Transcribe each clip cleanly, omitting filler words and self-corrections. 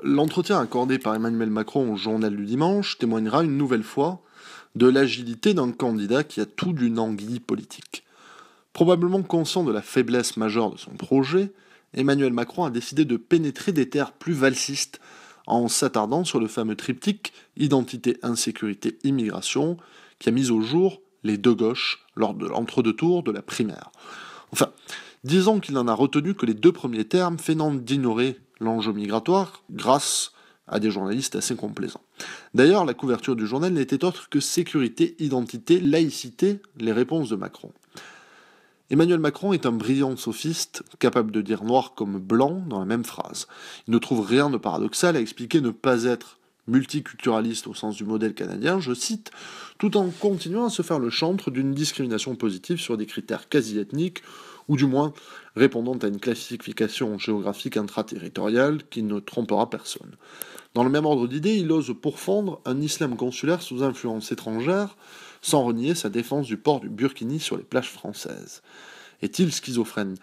L'entretien accordé par Emmanuel Macron au journal du dimanche témoignera une nouvelle fois de l'agilité d'un candidat qui a tout d'une anguille politique. Probablement conscient de la faiblesse majeure de son projet, Emmanuel Macron a décidé de pénétrer des terres plus valsistes en s'attardant sur le fameux triptyque identité, insécurité, immigration qui a mis au jour les deux gauches lors de l'entre-deux tours de la primaire. Enfin, disons qu'il n'en a retenu que les deux premiers termes, feignant d'ignorer l'enjeu migratoire grâce à des journalistes assez complaisants. D'ailleurs, la couverture du journal n'était autre que sécurité, identité, laïcité, les réponses de Macron. Emmanuel Macron est un brillant sophiste, capable de dire noir comme blanc dans la même phrase. Il ne trouve rien de paradoxal à expliquer ne pas être multiculturaliste au sens du modèle canadien, je cite, tout en continuant à se faire le chantre d'une discrimination positive sur des critères quasi-ethniques, ou du moins répondant à une classification géographique intraterritoriale qui ne trompera personne. Dans le même ordre d'idées, il ose pourfendre un islam consulaire sous influence étrangère, sans renier sa défense du port du burkini sur les plages françaises. Est-il schizophrène ?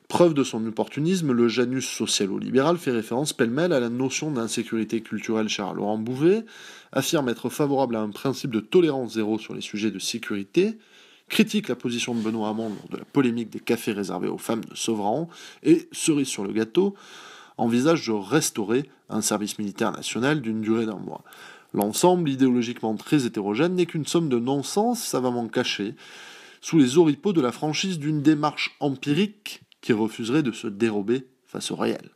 Preuve de son opportunisme, le Janus socialo-libéral fait référence pêle-mêle à la notion d'insécurité culturelle chère à Laurent Bouvet, affirme être favorable à un principe de tolérance zéro sur les sujets de sécurité, critique la position de Benoît Hamon lors de la polémique des cafés réservés aux femmes de Sevran, et, cerise sur le gâteau, envisage de restaurer un service militaire national d'une durée d'1 mois. L'ensemble, idéologiquement très hétérogène, n'est qu'une somme de non-sens savamment cachée sous les oripeaux de la franchise d'une démarche empirique qui refuserait de se dérober face au réel.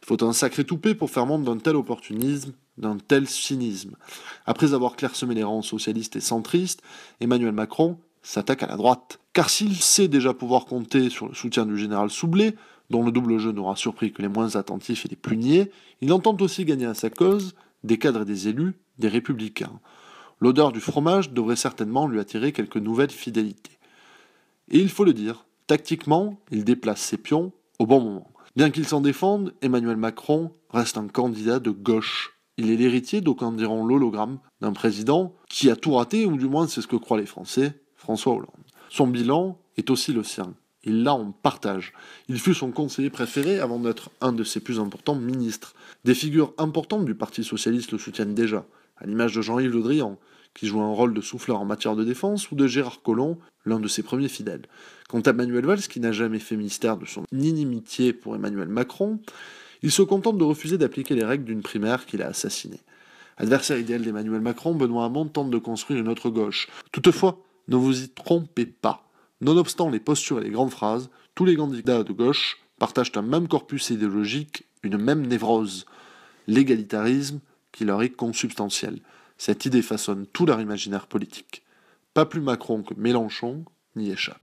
Il faut un sacré toupet pour faire montre d'un tel opportunisme, d'un tel cynisme. Après avoir clairsemé les rangs socialistes et centristes, Emmanuel Macron s'attaque à la droite. Car s'il sait déjà pouvoir compter sur le soutien du général Soublet, dont le double jeu n'aura surpris que les moins attentifs et les plus niais, il entend aussi gagner à sa cause des cadres et des élus, des républicains. L'odeur du fromage devrait certainement lui attirer quelques nouvelles fidélités. Et il faut le dire, tactiquement, il déplace ses pions au bon moment. Bien qu'il s'en défende, Emmanuel Macron reste un candidat de gauche. Il est l'héritier, d'aucuns diront l'hologramme, d'un président qui a tout raté, ou du moins c'est ce que croient les Français, François Hollande. Son bilan est aussi le sien. Il l'a en partage. Il fut son conseiller préféré avant d'être un de ses plus importants ministres. Des figures importantes du Parti socialiste le soutiennent déjà, à l'image de Jean-Yves Le Drian, qui joue un rôle de souffleur en matière de défense, ou de Gérard Collomb, l'un de ses premiers fidèles. Quant à Manuel Valls, qui n'a jamais fait mystère de son inimitié pour Emmanuel Macron, il se contente de refuser d'appliquer les règles d'une primaire qu'il a assassinée. Adversaire idéal d'Emmanuel Macron, Benoît Hamon tente de construire une autre gauche. Toutefois, ne vous y trompez pas. Nonobstant les postures et les grandes phrases, tous les candidats de gauche partagent un même corpus idéologique, une même névrose, l'égalitarisme qui leur est consubstantiel. Cette idée façonne tout leur imaginaire politique. Pas plus Macron que Mélenchon n'y échappe.